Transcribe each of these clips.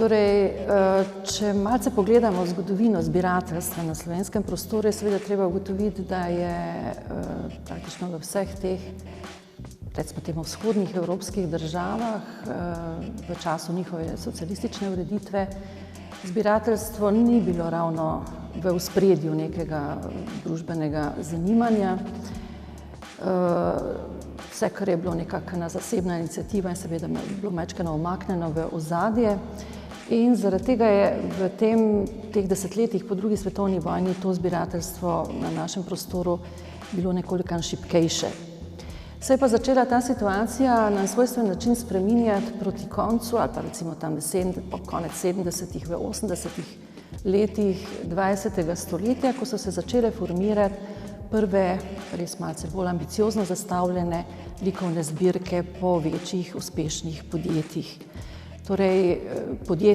Če malce pogledamo zgodovino zbirateljstva na slovenskem prostoru, je seveda treba ugotoviti, da je praktično v vseh teh, recimo temu, vzhodnih evropskih državah v času njihove socialistične ureditve zbirateljstvo ni bilo ravno v ospredju nekega družbenega zanimanja. Vse, kar je bilo nekakšna zasebna iniciativa in seveda bilo majčkeno umaknjeno v ozadje. In zaradi tega je v teh desetletjih po drugi svetovni vojni to zbirateljstvo na našem prostoru bilo nekoliko šibkejše. Se je pa začela ta situacija na svojstven način spreminjati proti koncu, ali pa recimo tam konec 70-ih, v 80-ih letih 20. stoletja, ko so se začele formirati prve, res malce bolj ambiciozno zastavljene likovne zbirke po večjih uspešnih podjetjih.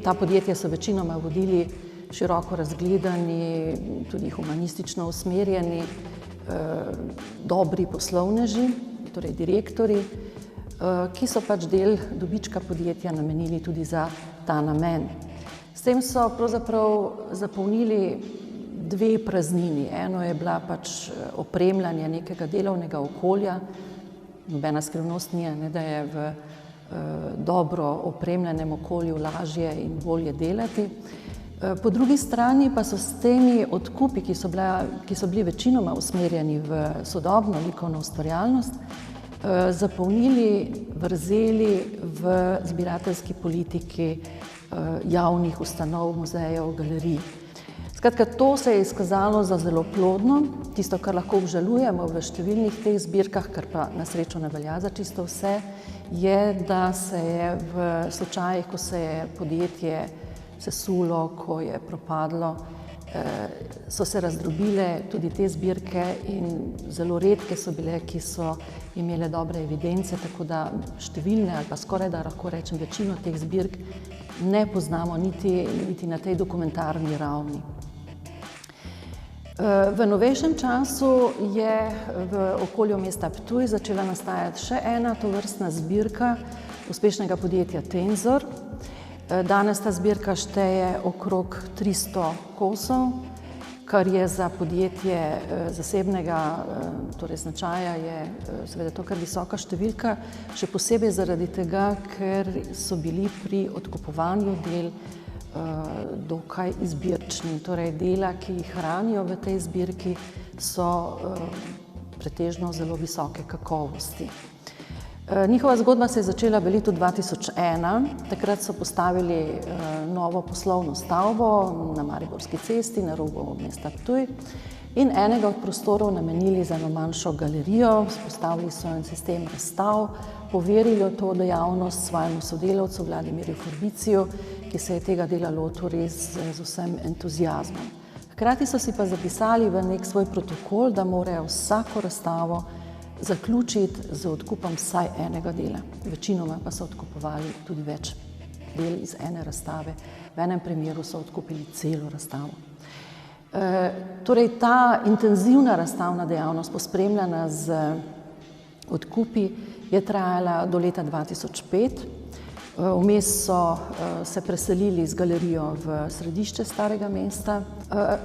Ta podjetja so večinoma vodili široko razgledani, tudi humanistično usmerjeni, dobri poslovneži, torej direktorji, ki so pač del dobička podjetja namenili tudi za ta namen. S tem so pravzaprav zapolnili dve praznini. Eno je bila pač opremljanje nekega delovnega okolja. Nobena skrivnost ni, da je v dobro opremljenem okolju lažje in bolje delati. Po drugi strani pa so s temi odkupi, ki so bili večinoma usmerjeni v sodobno likovno ustvarjalnost, zapolnili vrzeli v zbirateljski politiki javnih ustanov, muzejev, galerij. Skratka, to se je izkazalo za zelo plodno. Tisto, kar lahko obžalujemo v številnih teh zbirkah, kar pa na srečo ne velja za čisto vse, je, da se je v slučajih, ko se je podjetje sesulo, ko je propadlo, so se razdrobile tudi te zbirke in zelo redke so bile, ki so imele dobre evidence, tako da številne ali pa skoraj da lahko rečem večino teh zbirk ne poznamo niti na tej dokumentarni ravni. V novejšem času je v okolju mesta Ptuj začela nastajati še ena tovrstna zbirka uspešnega podjetja Tenzor. Danes ta zbirka šteje okrog 300 kosov, kar je za podjetje zasebnega značaja je seveda to kar visoka številka, še posebej zaradi tega, ker so bili pri odkupovanju del dokaj izbirčni. Torej dela, ki jih hranijo v tej zbirki, so pretežno zelo visoke kakovosti. Njihova zgodba se je začela v letu 2001. Takrat so postavili novo poslovno stavbo na Mariborski cesti na robu mesta Ptuj in enega od prostorov namenili za eno manjšo galerijo. Vzpostavili so en sistem razstav, poverili to dejavnost svojemu sodelavcu Vladimirju Forbiciju, ki se je tega dela lotil res z vsem entuziazmom. Hkrati so si pa zapisali v nek svoj protokol, da morajo vsako razstavo zaključiti z odkupom vsaj enega dela. Večinoma pa so odkupovali tudi več del iz ene razstave. V enem primeru so odkupili celo razstavo. Torej, ta intenzivna razstavna dejavnost, pospremljena z odkupi, je trajala do leta 2005. Vmes so se preselili z galerijo v središče Starega mesta.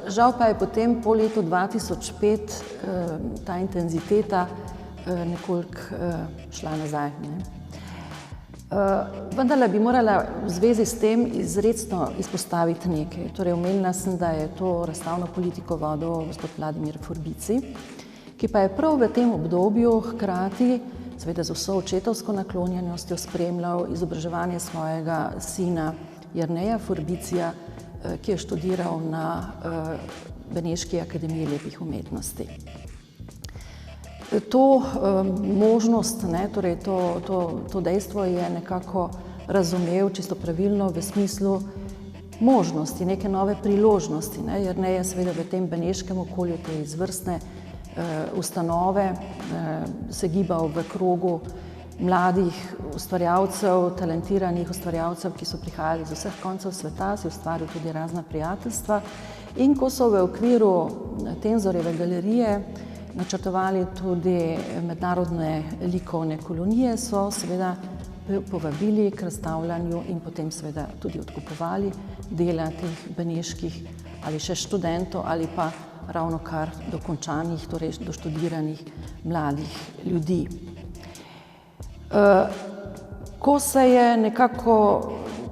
Žal pa je potem po letu 2005 ta intenziteta nekoliko šla nazaj. Vendarle bi morala v zvezi s tem izrecno izpostaviti nekaj. Torej, omenila sem, da je to razstavno politiko vodil gospod Vladimir Forbici, ki pa je prav v tem obdobju hkrati, seveda z vso očetovsko naklonjenostjo, spremljal izobraževanje svojega sina Jerneja Forbicija, ki je študiral na Beneški akademiji lepih umetnosti. To možnost, torej to dejstvo je nekako razumel čisto pravilno v smislu možnosti, neke nove priložnosti. Jernej je seveda v tem beneškem okolju, te izvrstne ustanove, se gibal v krogu mladih ustvarjalcev, talentiranih ustvarjalcev, ki so prihajali z vseh koncev sveta, si ustvaril tudi razna prijateljstva. In ko so v okviru Tenzorjeve galerije načrtovali tudi mednarodne likovne kolonije, so seveda povabili k razstavljanju in potem seveda tudi odkupovali dela teh beneških ali še študentov ali pa ravno kar dokončanih, torej doštudiranih mladih ljudi. Ko se je nekako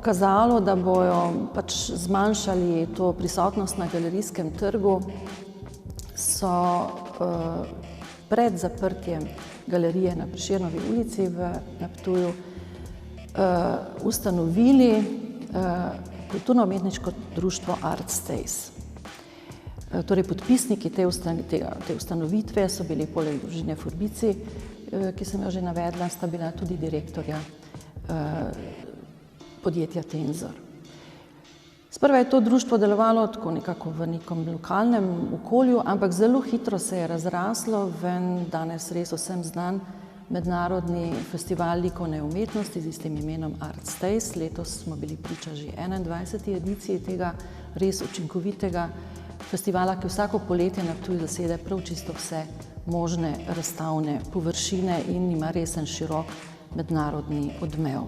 kazalo, da bojo pač zmanjšali to prisotnost na galerijskem trgu, so pred zaprtjem galerije na Prešernovi ulici na Ptuju ustanovili kulturno-umetniško društvo Artstays. Torej podpisniki te ustanovitve so bili poleg družine Forbici, ki sem jo že navedla, sta bila tudi direktorja podjetja Tenzor. Sprva je to društvo delovalo tako nekako v nekem lokalnem okolju, ampak zelo hitro se je razraslo v danes res vsem znan mednarodni festival likovne umetnosti z istim imenom Artstays. Letos smo bili priča že 21. ediciji tega res učinkovitega festivala, ki vsako poletje na Ptuju zasede prav čisto vse možne razstavne površine in ima resen širok mednarodni odmev.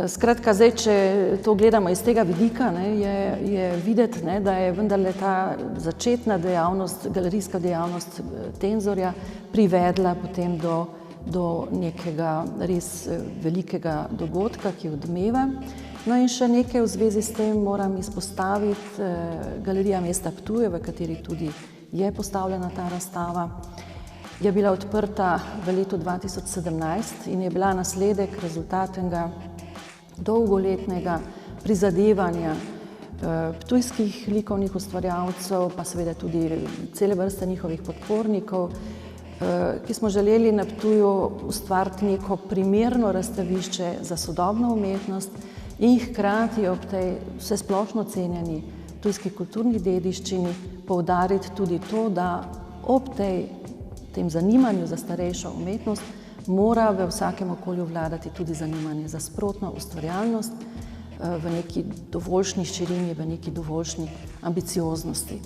Skratka, zdaj, če to gledamo iz tega vidika, je videti, da je vendarle ta začetna dejavnost, galerijska dejavnost Tenzorja privedla potem do nekega res velikega dogodka, ki odmeva. No in še nekaj v zvezi s tem moram izpostaviti Galerija mesta Ptuja, v kateri tudi je postavljena ta razstava. Je bila odprta v letu 2017 in je bila nasledek rezultatnega dolgoletnega prizadevanja ptujskih likovnih ustvarjalcev, pa seveda tudi cele vrste njihovih podpornikov, ki smo želeli na Ptuju ustvariti neko primerno razstavišče za sodobno umetnost in hkrati ob tej vsesplošno cenjeni ptujski kulturni dediščini poudariti tudi to, da ob tem zanimanju za starejšo umetnost mora v vsakem okolju vladati tudi zanimanje za sprotno ustvarjalnost v neki dovoljšni širini, v neki dovoljšni ambicioznosti.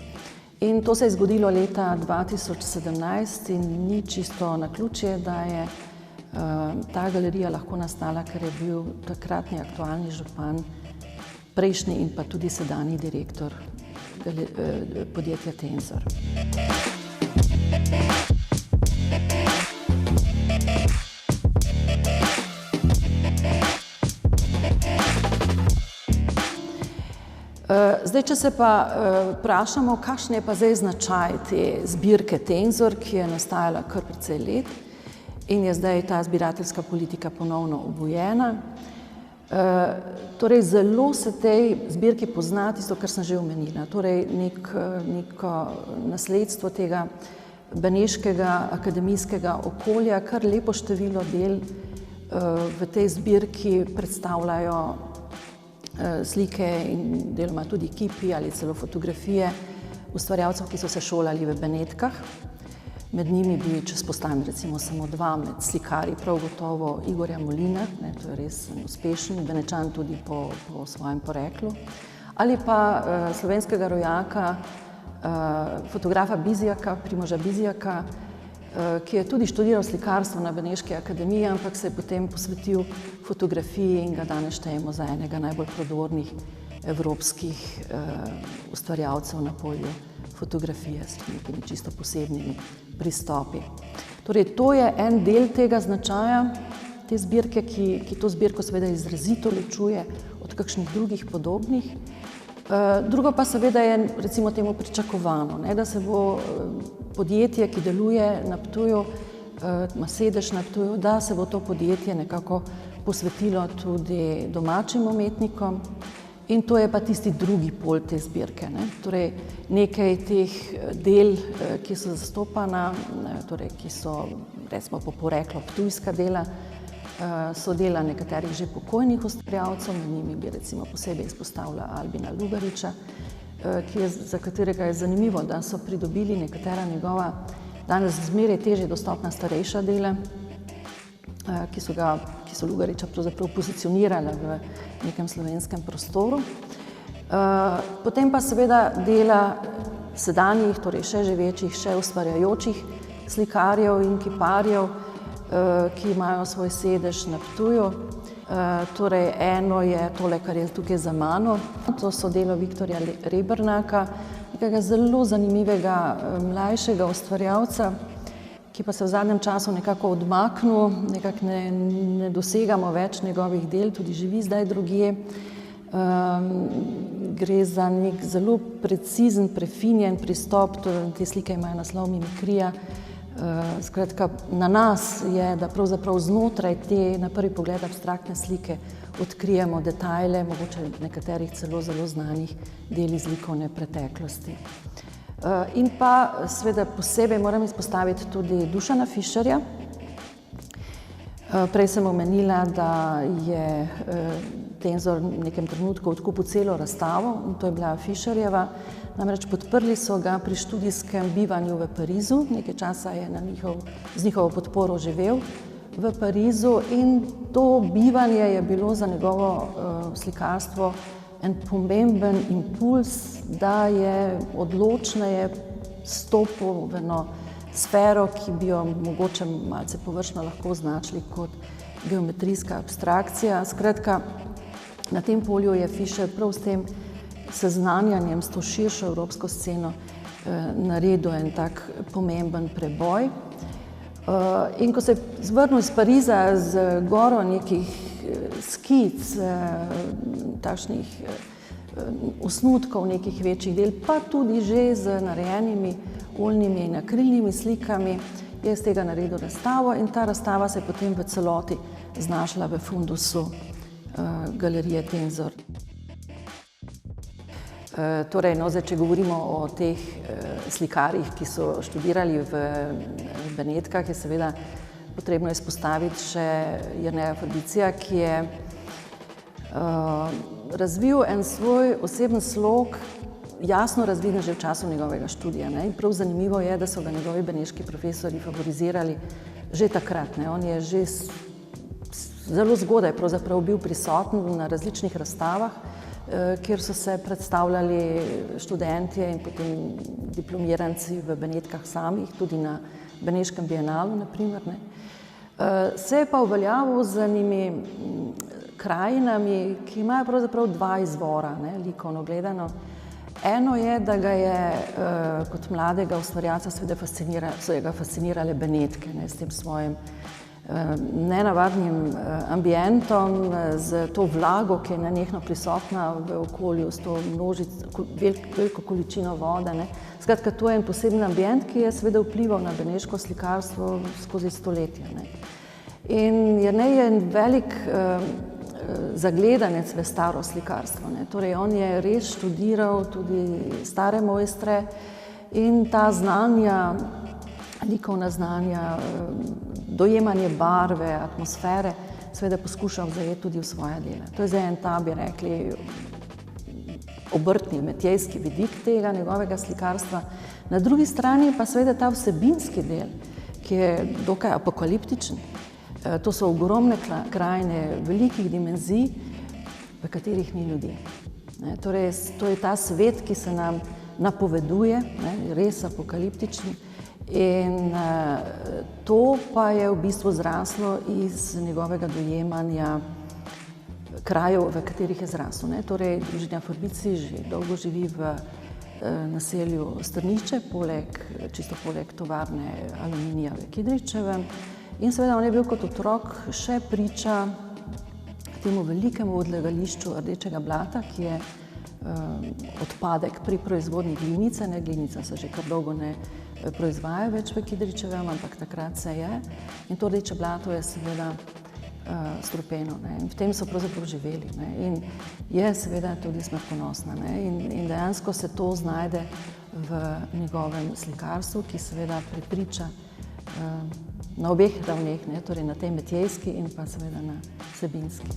In to se je zgodilo leta 2017 in ni čisto naključje, da je ta galerija lahko nastala, ker je bil takratni aktualni župan, prejšnji in pa tudi sedanji direktor podjetja Tenzor. Zdaj, če se pa vprašamo, kakšen je pa zdaj značaj te zbirke Tenzor, ki je nastajala kar precej let in je zdaj ta zbirateljska politika ponovno obujena. Torej, zelo se tej zbirki pozna tisto, kar sem že omenila, torej neko nasledstvo tega beneškega akademijskega okolja, kar lepo število del v tej zbirki predstavljajo slike in deloma tudi kipi ali celo fotografije ustvarjalcev, ki so se šolali v Benetkah. Med njimi bi, če izpostavim recimo samo dva med slikarji, prav gotovo Igorja Molina, to je res uspešen Benečan tudi po svojem poreklu, ali pa slovenskega rojaka, fotografa Bizjaka, Primoža Bizjaka, ki je tudi študiral slikarstvo na Beneški akademiji, ampak se je potem posvetil fotografiji in ga danes štejemo za enega najbolj prodornih evropskih ustvarjalcev na polju fotografije s nekimi čisto posebnimi pristopi. Torej, to je en del tega značaja, te zbirke, ki to zbirko seveda izrazito ločuje od kakšnih drugih podobnih. Drugo pa seveda je recimo temu pričakovano, da se bo podjetje, ki deluje na Ptuju, ima sedež na Ptuju, da se bo to podjetje nekako posvetilo tudi domačim umetnikom. In to je pa tisti drugi pol te zbirke. Torej, nekaj teh del, ki so zastopana, torej, ki so recimo po poreklu ptujska dela, so dela nekaterih že pokojnih ustvarjalcev, med njimi bi recimo posebej izpostavila Albina Lugariča, za katerega je zanimivo, da so pridobili nekatera njegova danes zmeraj težje dostopna starejša dela, ki so Lugariča pravzaprav pozicionirala v nekem slovenskem prostoru. Potem pa seveda dela sedanjih, torej še živečih, še ustvarjajočih slikarjev in kiparjev, ki imajo svoj sedež na Ptuju. Torej, eno je tole, kar je tukaj za mano. To so delo Viktorja Rebrnaka, nekega zelo zanimivega mlajšega ustvarjalca, ki pa se v zadnjem času nekako odmaknil, nekako ne dosegamo več njegovih del, tudi živi zdaj drugje. Gre za nek zelo precizen, prefinjen pristop, te slike imajo naslov Mimikrija. Skratka, na nas je, da pravzaprav znotraj te na prvi pogled abstraktne slike odkrijemo detajle, mogoče nekaterih celo zelo znanih del iz likovne preteklosti. In pa seveda posebej moram izpostaviti tudi Dušana Fišerja. Prej sem omenila, da je Tenzor v nekem trenutku odkupil celo razstavo, in to je bila Fišerjeva. Namreč podprli so ga pri študijskem bivanju v Parizu, nekaj časa je z njihovo podporo živel v Parizu in to bivanje je bilo za njegovo slikarstvo en pomemben impuls, da je odločneje stopil v eno sfero, ki bi jo mogoče malce površno lahko označili kot geometrijska abstrakcija. Skratka, na tem polju je Fišer prav s tem seznanjanjem s to širšo evropsko sceno naredil en tak pomemben preboj. In ko se je vrnil iz Pariza z goro nekih skic, takšnih osnutkov nekih večjih del, pa tudi že z narejenimi oljnimi in akrilnimi slikami, je iz tega naredil razstavo in ta razstava se je potem v celoti znašla v fundusu galerije Tenzor. Torej, no, zdaj, če govorimo o teh slikarjih, ki so študirali v Benetkah, je seveda potrebno izpostaviti še Jerneja Fabricija, ki je razvil en svoj oseben slog, jasno razviden že v času njegovega študija. In prav zanimivo je, da so ga njegovi beneški profesorji favorizirali že takrat. On je že zelo zgodaj pravzaprav bil prisoten na različnih razstavah, kjer so se predstavljali študentje in potem diplomiranci v Benetkah samih, tudi na Beneškem bienalu, na primer. Se je pa uveljavil z enimi krajinami, ki imajo pravzaprav dva izvora, likovno gledano. Eno je, da ga je kot mladega ustvarjalca seveda so ga fascinirale Benetke s tem svojim nenavadnim ambientom, z to vlago, ki je nenehno prisotna v okolju, s to veliko količino vode. Skratka, to je en poseben ambient, ki je seveda vplival na beneško slikarstvo skozi stoletja. In Jernej je en velik zagledanec v staro slikarstvo. Torej, on je res študiral tudi stare mojstre in ta znanja, likovna znanja, dojemanje barve, atmosfere, seveda poskušal zajeti tudi v svoja dela. To je zdaj en ta, bi rekli, obrtni, metjejski vidik tega njegovega slikarstva. Na drugi strani pa seveda ta vsebinski del, ki je dokaj apokaliptičen. To so ogromne krajine, velikih dimenzij, v katerih ni ljudi. Torej, to je ta svet, ki se nam napoveduje, res apokaliptičen. In to pa je v bistvu zraslo iz njegovega dojemanja krajev, v katerih je zrasel. Torej, družina Forbici že dolgo živi v naselju Strnišče, čisto poleg tovarne aluminija v Kidričevem. In seveda on je bil kot otrok še priča temu velikemu odlagališču rdečega blata, ki je odpadek pri proizvodnji glinice. Glinica se že kar dolgo ne proizvaja več v Kidričevem, ampak takrat se je. In to rdeče blato je seveda strupeno. In v tem so pravzaprav živeli. In je seveda tudi smrtonosna. In dejansko se to znajde v njegovem slikarstvu, ki seveda prepriča na obeh ravneh, torej na tej metjejski in pa seveda na vsebinski.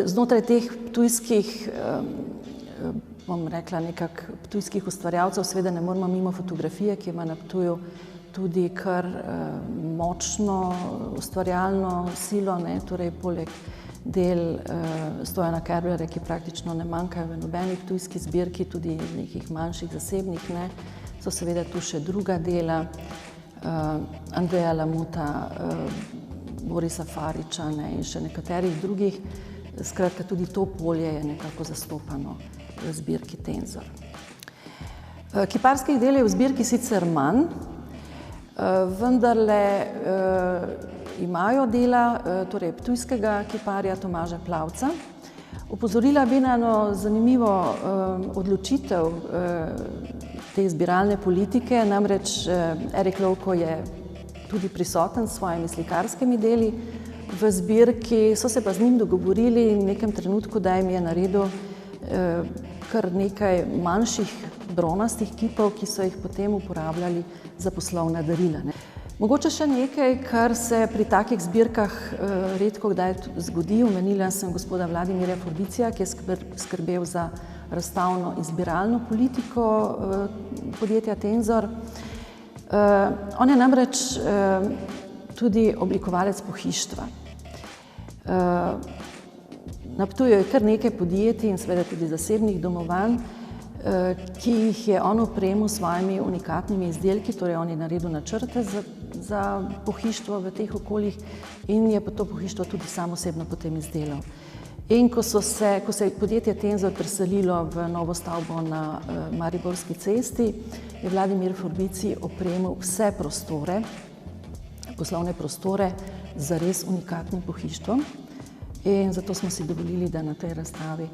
Znotraj teh ptujskih, bom rekla, nekako ptujskih ustvarjalcev, seveda ne moramo mimo fotografije, ki ima na Ptuju tudi kar močno ustvarjalno silo, torej poleg del Stojana Kerblerja, ki praktično ne manjkajo v nobeni ptujski zbirki, tudi nekih manjših zasebnih ne. So seveda tu še druga dela, Andreja Lamuta, Borisa Fariča in še nekaterih drugih. Skratka, tudi to polje je nekako zastopano v zbirki Tenzor. Kiparskih del je v zbirki sicer manj, vendarle imajo dela, torej ptujskega kiparja Tomaža Plavca. Opozorila bi na eno zanimivo odločitev te zbiralne politike, namreč Erik Lovko je tudi prisoten s svojimi slikarskimi deli v zbirki, so se pa z njim dogovorili v nekem trenutku, da jim je naredil kar nekaj manjših bronastih kipov, ki so jih potem uporabljali za poslovna darila. Mogoče še nekaj, kar se pri takih zbirkah redko kdaj zgodi. Omenila sem gospoda Vladimirja Forbicija, ki je skrbel za razstavno in zbiralno politiko podjetja Tenzor. On je namreč tudi oblikovalec pohištva. Na Ptuju je kar nekaj podjetij in seveda tudi zasebnih domovanj, ki jih je on opremil s svojimi unikatnimi izdelki, torej on je naredil načrte za pohištvo v teh okoljih in je to pohištvo tudi sam osebno potem izdelal. In ko se je podjetje Tenzor preselilo v novo stavbo na Mariborski cesti, je Vladimir Forbici opremil vse prostore, poslovne prostore z res unikatnim pohištvom. In zato smo si dovolili, da na tej razstavi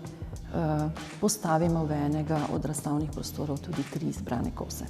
postavimo v enega od razstavnih prostorov tudi 3 izbrane kose.